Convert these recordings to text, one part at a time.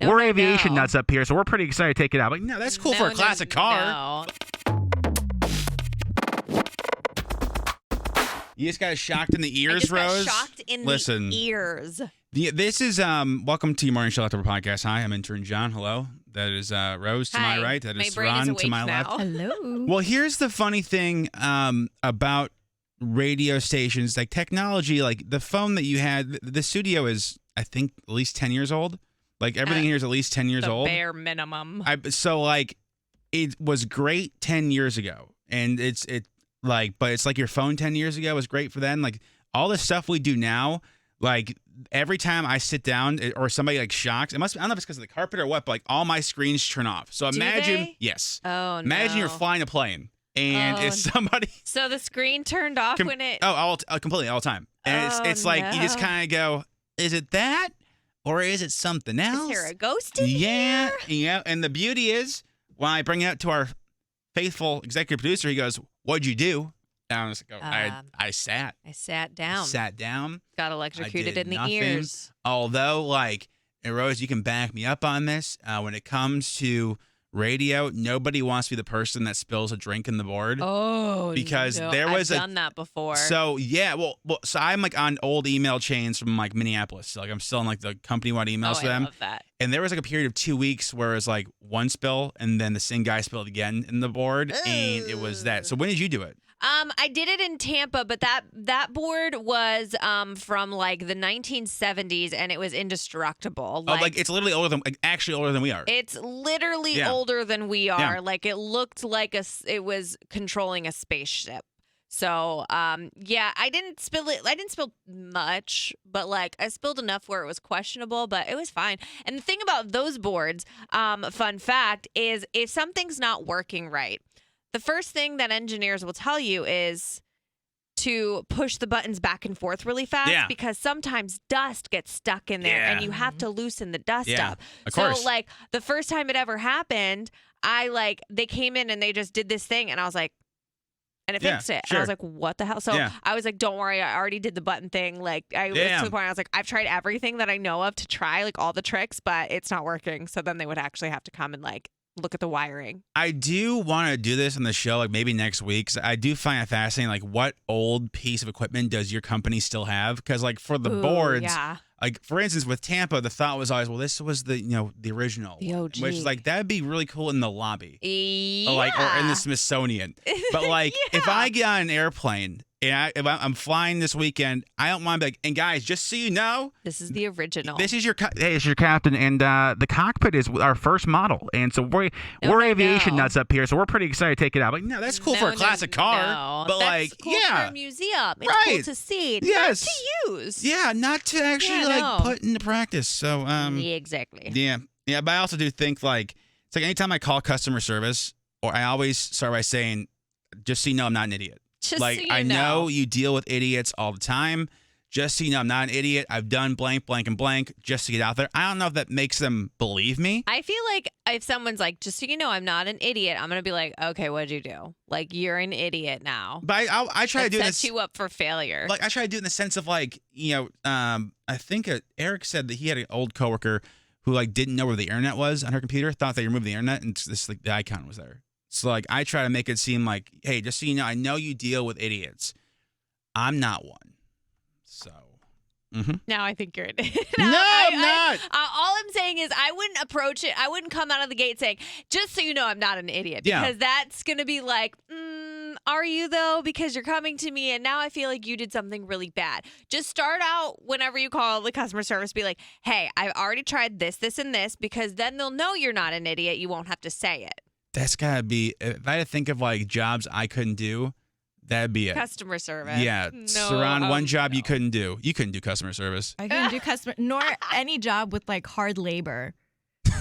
We're aviation nuts up here, so we're pretty excited to take it out. Like, no, that's cool for a classic car. You just got shocked in the ears, Rose? Shocked in the ears. This is welcome to your morning show October podcast. Hi, I'm Intern John. Hello. That is Rose to my right. That is Ron to my left. Hello. Well, here's the funny thing about radio stations, like technology, like the phone that you had. The studio is, I think, at least 10 years old. Like everything here is at least 10 years old. Bare minimum. So like, it was great 10 years ago, and but it's like your phone 10 years ago was great for then. Like all the stuff we do now, like every time I sit down or somebody like shocks, it must be, I don't know if it's because of the carpet or what, but like all my screens turn off. So imagine, yes. Oh, imagine you're flying a plane and it's somebody. So the screen turned off when it. Completely all the time. And it's like you just kind of go, is it that or is it something else? Is there a ghost in here? Yeah. And the beauty is when I bring it up to our faithful executive producer, he goes, "What'd you do?" And I was like, I sat. I sat down. Sat down. Got electrocuted in the nothing. ears. Although, like, and Rose, you can back me up on this. When it comes to radio, nobody wants to be the person that spills a drink in the board. Oh, because no. I've done that before. So yeah, so I'm like on old email chains from like Minneapolis. So like I'm still in like the company-wide emails to them. I love that. And there was like a period of 2 weeks where it was like one spill, and then the same guy spilled again in the board, and it was that. So when did you do it? I did it in Tampa, but that board was from like the 1970s, and it was indestructible. Like it's literally actually older than we are. It's literally older than we are. Yeah. Like it looked like it was controlling a spaceship. So I didn't spill it. I didn't spill much, but like I spilled enough where it was questionable, but it was fine. And the thing about those boards, fun fact, is if something's not working right, the first thing that engineers will tell you is to push the buttons back and forth really fast because sometimes dust gets stuck in there and you have to loosen the dust up. Of course. So like the first time it ever happened, they came in and they just did this thing and I was like, and it fixed it. Sure. And I was like, what the hell? So I was like, don't worry, I already did the button thing. Like I was to the point I was like, I've tried everything that I know of to try like all the tricks, but it's not working. So then they would actually have to come and like look at the wiring. I do want to do this on the show, like maybe next week. 'Cause I do find it fascinating. Like, what old piece of equipment does your company still have? Because, like, for the boards, like for instance, with Tampa, the thought was always, well, this was the original, the OG, which is like that'd be really cool in the lobby, or in the Smithsonian. But like, if I get on an airplane. And if I'm flying this weekend, I don't want to be like, and guys, just so you know, this is the original. This is your captain, and the cockpit is our first model. And so we're aviation nuts up here, so we're pretty excited to take it out. Like, no, that's cool for a classic car. But that's cool for a museum. It's cool to see, not to use. Yeah, not to actually put into practice. So exactly. Yeah, but I also do think like it's like anytime I call customer service, or I always start by saying, just so you know, I'm not an idiot. Just like, so I know you deal with idiots all the time. Just so you know, I'm not an idiot. I've done blank, blank, and blank just to get out there. I don't know if that makes them believe me. I feel like if someone's like, just so you know, I'm not an idiot, I'm going to be like, okay, what'd you do? Like, you're an idiot now. But I try to do this. Sets you up for failure. Like, I try to do it in the sense of like, I think Eric said that he had an old coworker who like didn't know where the internet was on her computer, thought they removed the internet, and this like the icon was there. So, like, I try to make it seem like, hey, just so you know, I know you deal with idiots. I'm not one. So. Now I think you're an idiot. I'm not. All I'm saying is I wouldn't approach it. I wouldn't come out of the gate saying, just so you know, I'm not an idiot. Because that's going to be like, are you though? Because you're coming to me and now I feel like you did something really bad. Just start out whenever you call the customer service, be like, hey, I've already tried this, this, and this, because then they'll know you're not an idiot. You won't have to say it. That's got to be, if I had to think of like jobs I couldn't do, that'd be it. Customer service. Yeah. Surround one job you couldn't do. You couldn't do customer service. I couldn't do customer, nor any job with like hard labor. I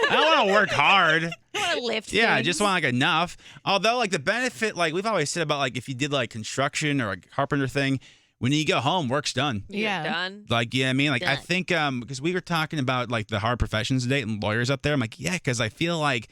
don't want to work hard. I want to lift I things. just want like enough. Although like the benefit, like we've always said about like if you did like construction or a carpenter thing, when you go home, work's done. You're done. Like, I mean? Like, done. I think, because we were talking about like the hard professions today and lawyers up there. I'm like, yeah, because I feel like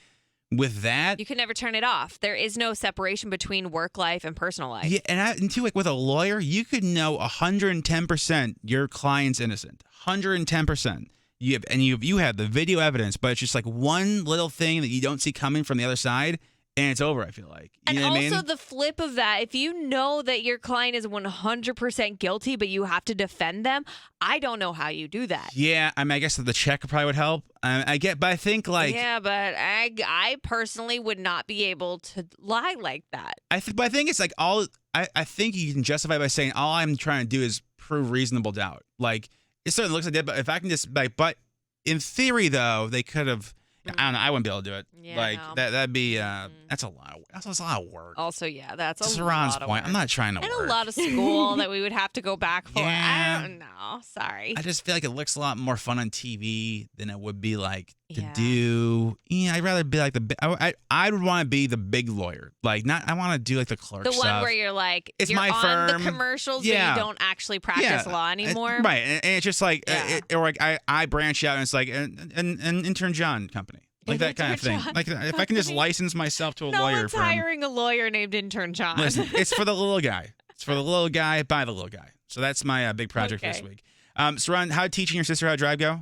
with that, you can never turn it off. There is no separation between work life and personal life. Yeah, and too, like with a lawyer, you could know 110% your client's innocent. 110%. you have the video evidence, but it's just like one little thing that you don't see coming from the other side, and it's over, I feel like. You know what I mean? The flip of that, if you know that your client is 100% guilty, but you have to defend them, I don't know how you do that. Yeah, I mean, I guess that the check probably would help. I get, but I think like yeah, but I personally would not be able to lie like that. But I think it's like I think you can justify by saying all I'm trying to do is prove reasonable doubt. Like it certainly looks like that, but if I can just like, but in theory though, they could have. I don't know. I wouldn't be able to do it. Yeah, like that'd be that's a lot. That's a lot of work. Also, yeah, that's a Ron's lot of point. work. I'm not trying to and work. a lot of school that we would have to go back for. Yeah. I don't know. Sorry. I just feel like it looks a lot more fun on TV than it would be like to Yeah. do. Yeah, I'd rather be like I would want to be the big lawyer. Like not. I want to do like the clerk The stuff. one where you're like, It's you're my on firm. the commercials, Yeah. but you don't actually practice law anymore. Right, and it's just like, Yeah. or like I branch out and it's like an Intern John company. Like that kind of thing. Intern John Like if I can just license myself to a No lawyer one's firm. hiring a lawyer named Intern John. Listen, it's for the little guy. It's for the little guy by the little guy. So that's my big project for this Okay. week. So Ron, how did teaching your sister how to drive go?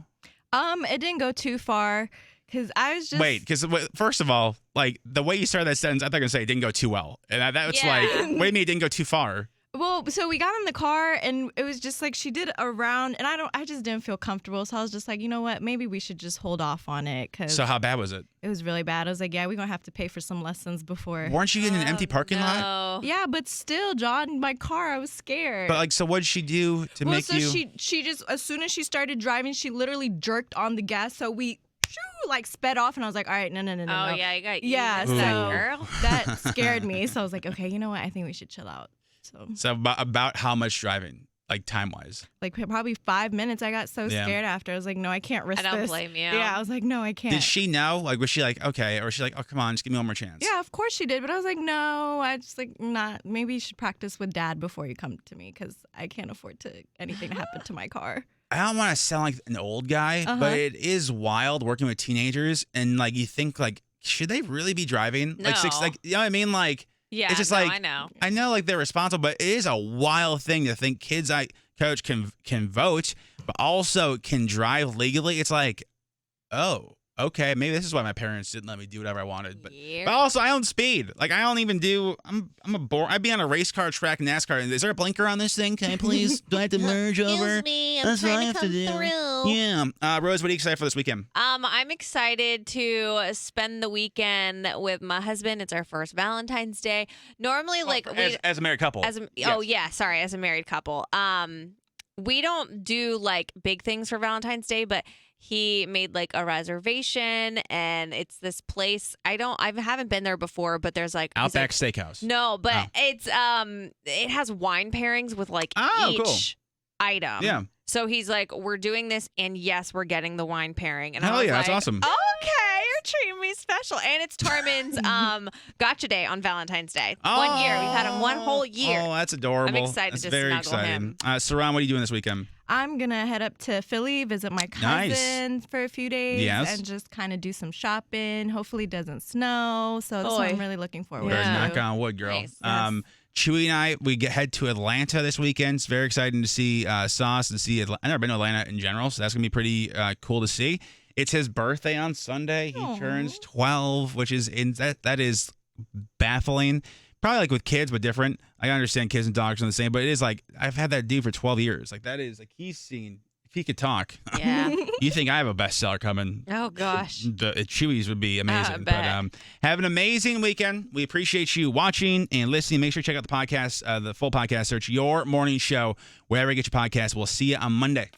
It didn't go too far because I was just Wait, because first of all, like the way you started that sentence, I thought you were gonna say it didn't go too well, and that's Yeah. like, what do you mean it didn't go too far? Well, so we got in the car and it was just like she did a round and I just didn't feel comfortable. So I was just like, you know what? Maybe we should just hold off on it because So how bad was it? it was really bad. I was like, yeah, we're going to have to pay for some lessons before. Weren't you in an empty parking lot? No. Yeah, but still, John, my car, I was scared. But like, so what did she do to well, make so you? she just, as soon as she started driving, she literally jerked on the gas. So we like sped off and I was like, all right, no. Oh, yeah, you got Yeah, used, that so girl. that scared me. So I was like, okay, you know what? I think we should chill out. So about how much driving, like time wise? Like probably 5 minutes. I got so Yeah. scared after. I was like, no, I can't risk I don't this. blame you. Yeah, I was like, no, I can't. Did she know? Like, was she like, okay, or was she like, oh, come on, just give me one more chance? Yeah, of course she did. But I was like, no, I just like not. Maybe you should practice with Dad before you come to me because I can't afford anything to happen to my car. I don't want to sound like an old guy, but it is wild working with teenagers, and like you think like, should they really be driving? No. Like you know what I mean? Like, Yeah, it's just no, like I know. like they're responsible, but it is a wild thing to think kids I coach can vote, but also can drive legally. It's like, oh, okay, maybe this is why my parents didn't let me do whatever I wanted. But also I own speed. Like I don't even do. I'm a bore. I'd be on a race car track, NASCAR. And is there a blinker on this thing? Can I please? Do I have to merge over? Excuse me, I'm That's all I trying have to to come do. through. Yeah. Rose, what are you excited for this weekend? I'm excited to spend the weekend with my husband. It's our first Valentine's Day. Normally, like As a married couple. As a married couple. We don't do like big things for Valentine's Day, but he made like a reservation, and it's this place. I haven't been there before, but there's like Outback Steakhouse. No, but it's it has wine pairings with like each item. Yeah. So he's like, we're doing this, and yes, we're getting the wine pairing. And Hell I was yeah, like, that's awesome. Okay, you're treating me special. And it's Tormund's gotcha day on Valentine's Day. 1 year. We've had him one whole year. Oh, that's adorable. I'm excited that's to very snuggle exciting. him. Saran, what are you doing this weekend? I'm gonna head up to Philly, visit my cousin for a few days, and just kind of do some shopping. Hopefully, it doesn't snow. So that's what I'm really looking forward Better to. knock on wood, girl. Nice. Chewy and I, head to Atlanta this weekend. It's very exciting to see Sauce and see. I've never been to Atlanta in general, so that's gonna be pretty cool to see. It's his birthday on Sunday. He turns 12, which is that is baffling. Probably like with kids, but different. I understand kids and dogs are the same, but it is like I've had that dude for 12 years. Like that is like he's seen. If he could talk, Yeah. you think I have a bestseller coming? Oh gosh. The Chewy's would be amazing. bet. But have an amazing weekend. We appreciate you watching and listening. Make sure to check out the podcast, the full podcast. Search Your Morning Show wherever you get your podcast. We'll see you on Monday.